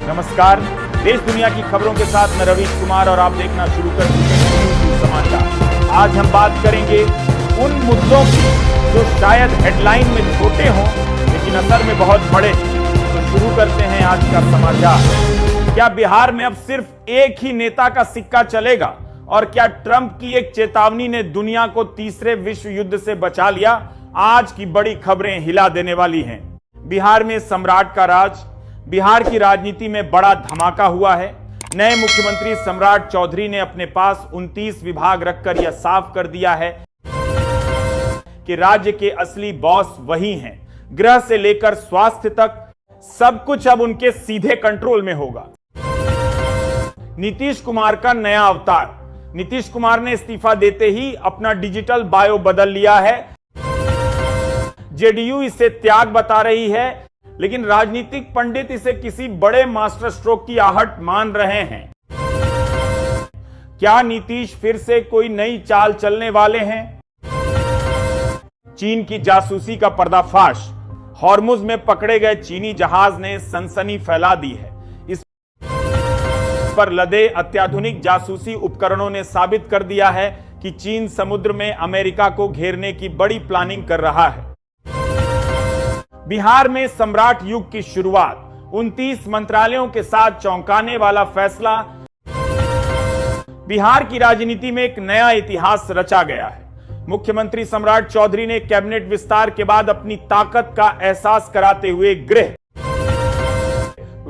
नमस्कार। देश दुनिया की खबरों के साथ मैं रवीश कुमार और आप देखना शुरू कर चुके हैं समाचार। आज हम बात करेंगे उन मुद्दों की जो शायद हेडलाइन में छोटे हों लेकिन असर में बहुत बड़े। तो शुरू करते हैं आज का समाचार। क्या बिहार में अब सिर्फ एक ही नेता का सिक्का चलेगा और क्या ट्रंप की एक चेतावनी ने दुनिया को तीसरे विश्व युद्ध से बचा लिया? आज की बड़ी खबरें हिला देने वाली हैं। बिहार में सम्राट का राज। बिहार की राजनीति में बड़ा धमाका हुआ है। नए मुख्यमंत्री सम्राट चौधरी ने अपने पास 29 विभाग रखकर यह साफ कर दिया है कि राज्य के असली बॉस वही हैं। गृह से लेकर स्वास्थ्य तक सब कुछ अब उनके सीधे कंट्रोल में होगा। नीतीश कुमार का नया अवतार। नीतीश कुमार ने इस्तीफा देते ही अपना डिजिटल बायो बदल लिया है। जेडीयू इसे त्याग बता रही है, लेकिन राजनीतिक पंडित इसे किसी बड़े मास्टर स्ट्रोक की आहट मान रहे हैं। क्या नीतीश फिर से कोई नई चाल चलने वाले हैं? चीन की जासूसी का पर्दाफाश। हॉर्मुज में पकड़े गए चीनी जहाज ने सनसनी फैला दी है। इस पर लदे अत्याधुनिक जासूसी उपकरणों ने साबित कर दिया है कि चीन समुद्र में अमेरिका को घेरने की बड़ी प्लानिंग कर रहा है। बिहार में सम्राट युग की शुरुआत। 29 मंत्रालयों के साथ चौंकाने वाला फैसला। बिहार की राजनीति में एक नया इतिहास रचा गया है। मुख्यमंत्री सम्राट चौधरी ने कैबिनेट विस्तार के बाद अपनी ताकत का एहसास कराते हुए गृह,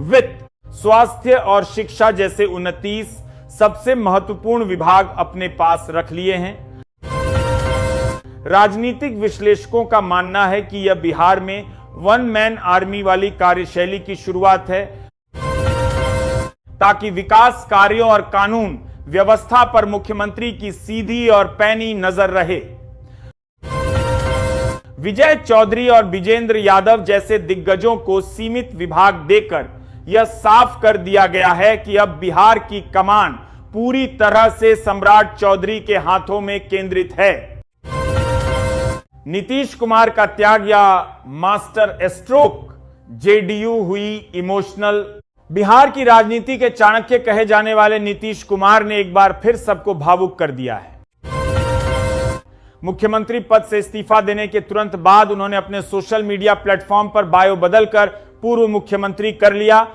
वित्त, स्वास्थ्य और शिक्षा जैसे 29 सबसे महत्वपूर्ण विभाग अपने पास रख लिए हैं। राजनीतिक विश्लेषकों का मानना है कि यह बिहार में वन मैन आर्मी वाली कार्यशैली की शुरुआत है, ताकि विकास कार्यों और कानून व्यवस्था पर मुख्यमंत्री की सीधी और पैनी नजर रहे। विजय चौधरी और विजेंद्र यादव जैसे दिग्गजों को सीमित विभाग देकर यह साफ कर दिया गया है कि अब बिहार की कमान पूरी तरह से सम्राट चौधरी के हाथों में केंद्रित है। नीतीश कुमार का त्याग या मास्टर स्ट्रोक, जेडीयू हुई इमोशनल। बिहार की राजनीति के चाणक्य कहे जाने वाले नीतीश कुमार ने एक बार फिर सबको भावुक कर दिया है। मुख्यमंत्री पद से इस्तीफा देने के तुरंत बाद उन्होंने अपने सोशल मीडिया प्लेटफॉर्म पर बायो बदलकर पूर्व मुख्यमंत्री कर लिया,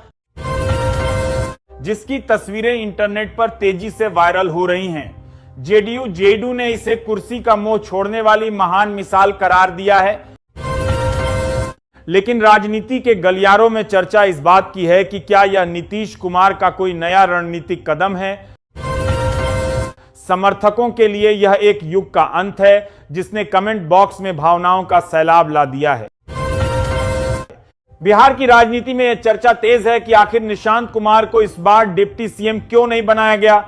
जिसकी तस्वीरें इंटरनेट पर तेजी से वायरल हो रही हैं। जेडीयू ने इसे कुर्सी का मोह छोड़ने वाली महान मिसाल करार दिया है। लेकिन राजनीति के गलियारों में चर्चा इस बात की है कि क्या यह नीतीश कुमार का कोई नया रणनीतिक कदम है? समर्थकों के लिए यह एक युग का अंत है जिसने कमेंट बॉक्स में भावनाओं का सैलाब ला दिया है। बिहार की राजनीति में यह चर्चा तेज है कि आखिर निशांत कुमार को इस बार डिप्टी सीएम क्यों नहीं बनाया गया।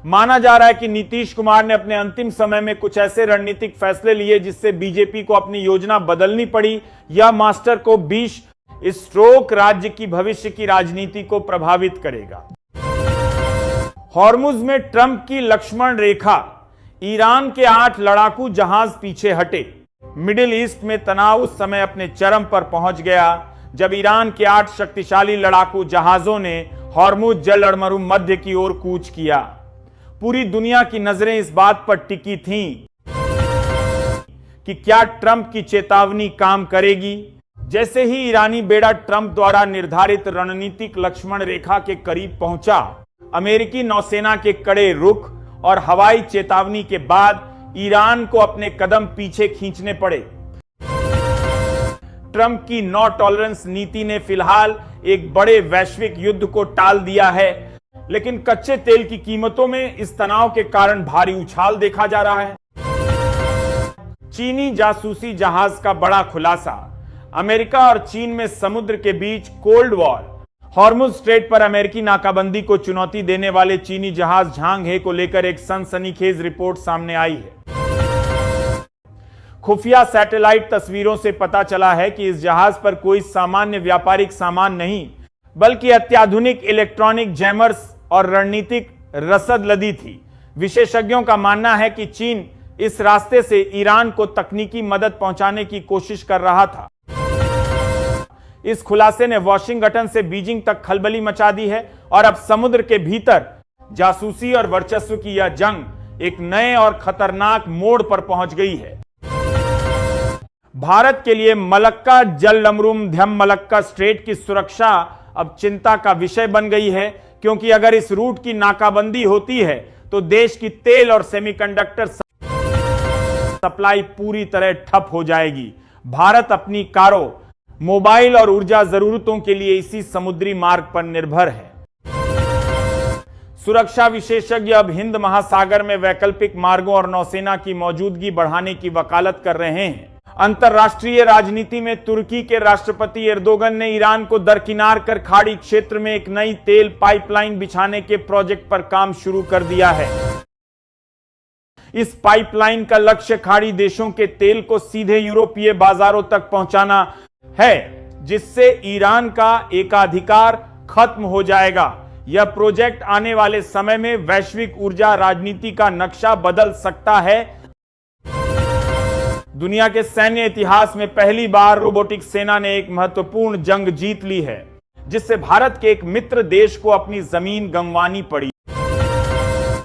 माना जा रहा है कि नीतीश कुमार ने अपने अंतिम समय में कुछ ऐसे रणनीतिक फैसले लिए जिससे बीजेपी को अपनी योजना बदलनी पड़ी। यह मास्टर को 20 स्ट्रोक राज्य की भविष्य की राजनीति को प्रभावित करेगा। हॉर्मुज में ट्रंप की लक्ष्मण रेखा। ईरान के 8 लड़ाकू जहाज पीछे हटे। मिडिल ईस्ट में तनाव उस समय अपने चरम पर पहुंच गया जब ईरान के 8 शक्तिशाली लड़ाकू जहाजों ने हॉर्मुज जल अड़मरू मध्य की ओर कूच किया। पूरी दुनिया की नजरें इस बात पर टिकी थीं कि क्या ट्रंप की चेतावनी काम करेगी। जैसे ही ईरानी बेड़ा ट्रंप द्वारा निर्धारित रणनीतिक लक्ष्मण रेखा के करीब पहुंचा, अमेरिकी नौसेना के कड़े रुख और हवाई चेतावनी के बाद ईरान को अपने कदम पीछे खींचने पड़े। ट्रंप की नो टॉलरेंस नीति ने फिलहाल एक बड़े वैश्विक युद्ध को टाल दिया है, लेकिन कच्चे तेल की कीमतों में इस तनाव के कारण भारी उछाल देखा जा रहा है। चीनी जासूसी जहाज का बड़ा खुलासा। अमेरिका और चीन में समुद्र के बीच कोल्ड वॉर। हॉर्मुज स्ट्रेट पर अमेरिकी नाकाबंदी को चुनौती देने वाले चीनी जहाज झांग हे को लेकर एक सनसनीखेज रिपोर्ट सामने आई है। खुफिया सैटेलाइट तस्वीरों से पता चला है कि इस जहाज पर कोई सामान्य व्यापारिक सामान नहीं, बल्कि अत्याधुनिक इलेक्ट्रॉनिक जैमर्स और रणनीतिक रसद लदी थी। विशेषज्ञों का मानना है कि चीन इस रास्ते से ईरान को तकनीकी मदद पहुंचाने की कोशिश कर रहा था। इस खुलासे ने वॉशिंगटन से बीजिंग तक खलबली मचा दी है और अब समुद्र के भीतर जासूसी और वर्चस्व की यह जंग एक नए और खतरनाक मोड़ पर पहुंच गई है। भारत के लिए मलक्का जलमरूम ध्यम मलक्का स्ट्रेट की सुरक्षा अब चिंता का विषय बन गई है, क्योंकि अगर इस रूट की नाकाबंदी होती है तो देश की तेल और सेमीकंडक्टर सप्लाई पूरी तरह ठप हो जाएगी। भारत अपनी कारों, मोबाइल और ऊर्जा जरूरतों के लिए इसी समुद्री मार्ग पर निर्भर है। सुरक्षा विशेषज्ञ अब हिंद महासागर में वैकल्पिक मार्गों और नौसेना की मौजूदगी बढ़ाने की वकालत कर रहे हैं। अंतर्राष्ट्रीय राजनीति में तुर्की के राष्ट्रपति एर्दोगन ने ईरान को दरकिनार कर खाड़ी क्षेत्र में एक नई तेल पाइपलाइन बिछाने के प्रोजेक्ट पर काम शुरू कर दिया है। इस पाइपलाइन का लक्ष्य खाड़ी देशों के तेल को सीधे यूरोपीय बाजारों तक पहुंचाना है, जिससे ईरान का एकाधिकार खत्म हो जाएगा। यह प्रोजेक्ट आने वाले समय में वैश्विक ऊर्जा राजनीति का नक्शा बदल सकता है। दुनिया के सैन्य इतिहास में पहली बार रोबोटिक सेना ने एक महत्वपूर्ण जंग जीत ली है, जिससे भारत के एक मित्र देश को अपनी जमीन गंवानी पड़ी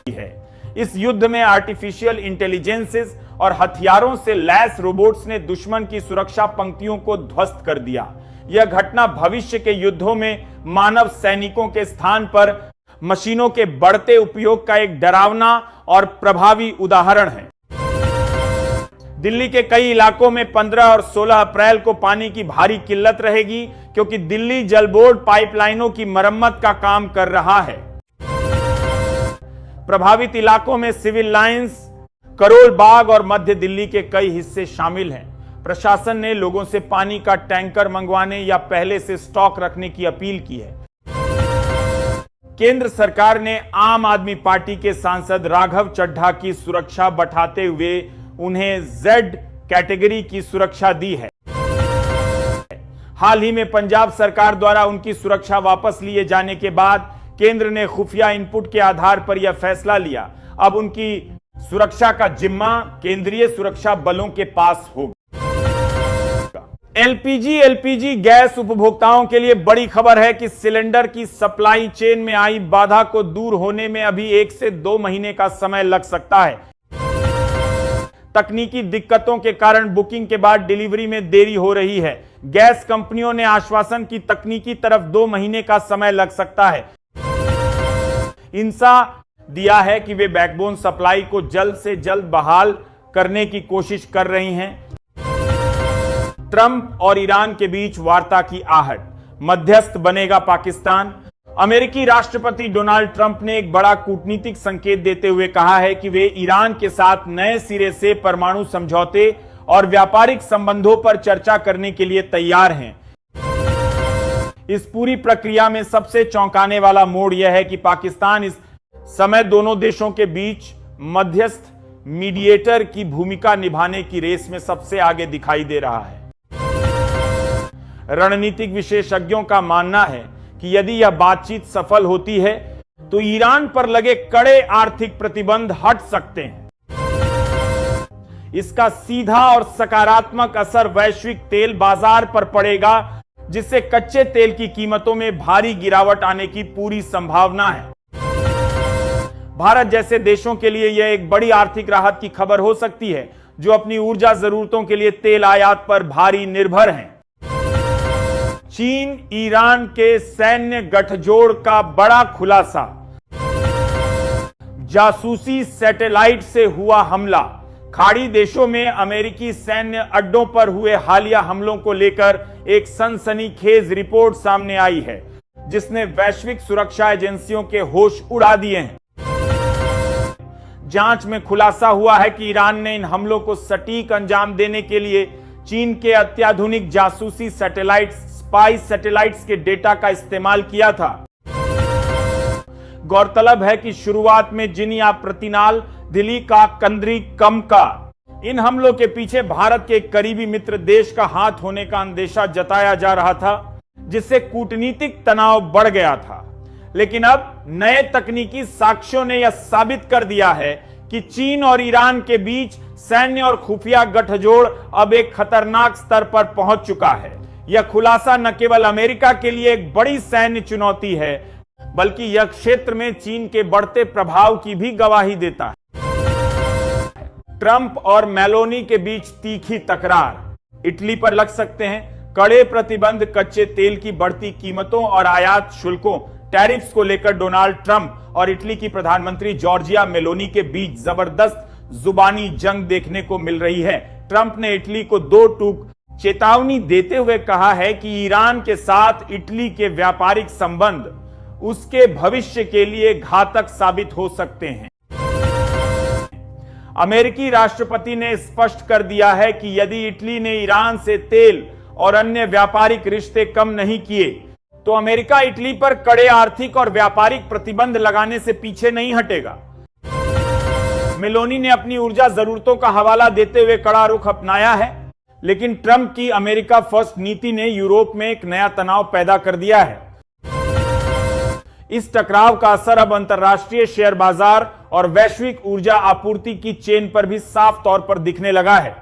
है। इस युद्ध में आर्टिफिशियल इंटेलिजेंसेस और हथियारों से लैस रोबोट्स ने दुश्मन की सुरक्षा पंक्तियों को ध्वस्त कर दिया। यह घटना भविष्य के युद्धों में मानव सैनिकों के स्थान पर मशीनों के बढ़ते उपयोग का एक डरावना और प्रभावी उदाहरण है। दिल्ली के कई इलाकों में 15 और 16 अप्रैल को पानी की भारी किल्लत रहेगी, क्योंकि दिल्ली जल बोर्ड पाइपलाइनों की मरम्मत का काम कर रहा है। प्रभावित इलाकों में सिविल लाइंस, करोल बाग और मध्य दिल्ली के कई हिस्से शामिल हैं। प्रशासन ने लोगों से पानी का टैंकर मंगवाने या पहले से स्टॉक रखने की अपील की है। केंद्र सरकार ने आम आदमी पार्टी के सांसद राघव चड्ढा की सुरक्षा बढ़ाते हुए उन्हें जेड कैटेगरी की सुरक्षा दी है। हाल ही में पंजाब सरकार द्वारा उनकी सुरक्षा वापस लिए जाने के बाद केंद्र ने खुफिया इनपुट के आधार पर यह फैसला लिया। अब उनकी सुरक्षा का जिम्मा केंद्रीय सुरक्षा बलों के पास होगा। एलपीजी गैस उपभोक्ताओं के लिए बड़ी खबर है कि सिलेंडर की सप्लाई चेन में आई बाधा को दूर होने में अभी 1 से 2 महीने का समय लग सकता है। तकनीकी दिक्कतों के कारण बुकिंग के बाद डिलीवरी में देरी हो रही है। गैस कंपनियों ने आश्वासन की तकनीकी तरफ 2 महीने का समय लग सकता है। इंसा दिया है कि वे बैकबोन सप्लाई को जल्द से जल्द बहाल करने की कोशिश कर रही हैं। ट्रंप और ईरान के बीच वार्ता की आहट, मध्यस्थ बनेगा पाकिस्तान। अमेरिकी राष्ट्रपति डोनाल्ड ट्रंप ने एक बड़ा कूटनीतिक संकेत देते हुए कहा है कि वे ईरान के साथ नए सिरे से परमाणु समझौते और व्यापारिक संबंधों पर चर्चा करने के लिए तैयार हैं। इस पूरी प्रक्रिया में सबसे चौंकाने वाला मोड़ यह है कि पाकिस्तान इस समय दोनों देशों के बीच मध्यस्थ मीडिएटर की भूमिका निभाने की रेस में सबसे आगे दिखाई दे रहा है। रणनीतिक विशेषज्ञों का मानना है कि यदि यह बातचीत सफल होती है तो ईरान पर लगे कड़े आर्थिक प्रतिबंध हट सकते हैं। इसका सीधा और सकारात्मक असर वैश्विक तेल बाजार पर पड़ेगा, जिससे कच्चे तेल की कीमतों में भारी गिरावट आने की पूरी संभावना है। भारत जैसे देशों के लिए यह एक बड़ी आर्थिक राहत की खबर हो सकती है, जो अपनी ऊर्जा जरूरतों के लिए तेल आयात पर भारी निर्भर हैं। चीन ईरान के सैन्य गठजोड़ का बड़ा खुलासा, जासूसी सैटेलाइट से हुआ हमला। खाड़ी देशों में अमेरिकी सैन्य अड्डों पर हुए हालिया हमलों को लेकर एक सनसनीखेज रिपोर्ट सामने आई है, जिसने वैश्विक सुरक्षा एजेंसियों के होश उड़ा दिए हैं। जांच में खुलासा हुआ है कि ईरान ने इन हमलों को सटीक अंजाम देने के लिए चीन के अत्याधुनिक जासूसी सैटेलाइट स्पाइस सैटेलाइट्स के डेटा का इस्तेमाल किया था। गौरतलब है कि शुरुआत में जिनिया प्रतिनाल, दिल्ली का कंदरी कम का इन हमलों के पीछे भारत के करीबी मित्र देश का हाथ होने का अंदेशा जताया जा रहा था, जिससे कूटनीतिक तनाव बढ़ गया था। लेकिन अब नए तकनीकी साक्ष्यों ने यह साबित कर दिया है कि चीन और ईरान के बीच सैन्य और खुफिया गठजोड़ अब एक खतरनाक स्तर पर पहुंच चुका है। यह खुलासा न केवल अमेरिका के लिए एक बड़ी सैन्य चुनौती है, बल्कि यह क्षेत्र में चीन के बढ़ते प्रभाव की भी गवाही देता है। ट्रंप और मेलोनी के बीच तीखी तकरार, इटली पर लग सकते हैं कड़े प्रतिबंध। कच्चे तेल की बढ़ती कीमतों और आयात शुल्कों टैरिफ्स को लेकर डोनाल्ड ट्रंप और इटली की प्रधानमंत्री जॉर्जिया मेलोनी के बीच जबरदस्त जुबानी जंग देखने को मिल रही है। ट्रंप ने इटली को दो टूक चेतावनी देते हुए कहा है कि ईरान के साथ इटली के व्यापारिक संबंध उसके भविष्य के लिए घातक साबित हो सकते हैं। अमेरिकी राष्ट्रपति ने स्पष्ट कर दिया है कि यदि इटली ने ईरान से तेल और अन्य व्यापारिक रिश्ते कम नहीं किए तो अमेरिका इटली पर कड़े आर्थिक और व्यापारिक प्रतिबंध लगाने से पीछे नहीं हटेगा। मेलोनी ने अपनी ऊर्जा जरूरतों का हवाला देते हुए कड़ा रुख अपनाया है, लेकिन ट्रंप की अमेरिका फर्स्ट नीति ने यूरोप में एक नया तनाव पैदा कर दिया है। इस टकराव का असर अब अंतर्राष्ट्रीय शेयर बाजार और वैश्विक ऊर्जा आपूर्ति की चेन पर भी साफ तौर पर दिखने लगा है।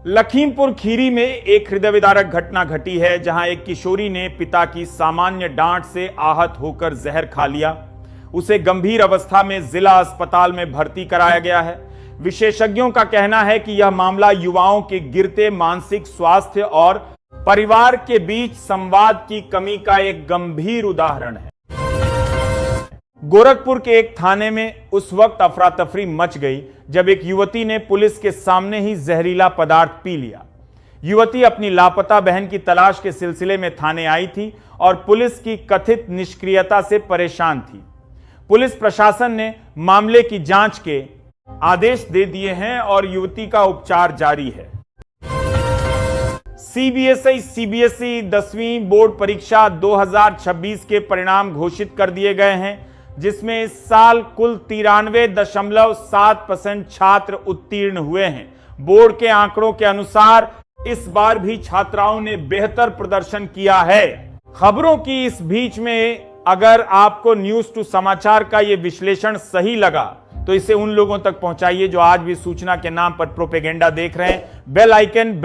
लखीमपुर खीरी में एक हृदय विदारक घटना घटी है, जहां एक किशोरी ने पिता की सामान्य डांट से आहत होकर जहर खा लिया। उसे गंभीर अवस्था में जिला अस्पताल में भर्ती कराया गया है। विशेषज्ञों का कहना है कि यह मामला युवाओं के गिरते मानसिक स्वास्थ्य और परिवार के बीच संवाद की कमी का एक गंभीर उदाहरण है। गोरखपुर के एक थाने में उस वक्त अफरा तफरी मच गई जब एक युवती ने पुलिस के सामने ही जहरीला पदार्थ पी लिया। युवती अपनी लापता बहन की तलाश के सिलसिले में थाने आई थी और पुलिस की कथित निष्क्रियता से परेशान थी। पुलिस प्रशासन ने मामले की जांच के आदेश दे दिए हैं और युवती का उपचार जारी है। सीबीएसई 10वीं बोर्ड परीक्षा 2026 के परिणाम घोषित कर दिए गए हैं, जिसमें इस साल कुल 93.7% छात्र उत्तीर्ण हुए हैं। बोर्ड के आंकड़ों के अनुसार इस बार भी छात्राओं ने बेहतर प्रदर्शन किया है। खबरों की इस बीच में अगर आपको न्यूज टू समाचार का यह विश्लेषण सही लगा तो इसे उन लोगों तक पहुंचाइए जो आज भी सूचना के नाम पर प्रोपेगेंडा देख रहे हैं। बेल आइकन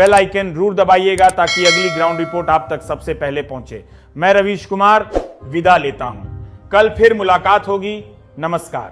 जरूर दबाइएगा ताकि अगली ग्राउंड रिपोर्ट आप तक सबसे पहले पहुंचे। मैं रवीश कुमार विदा लेता हूं, कल फिर मुलाकात होगी। नमस्कार।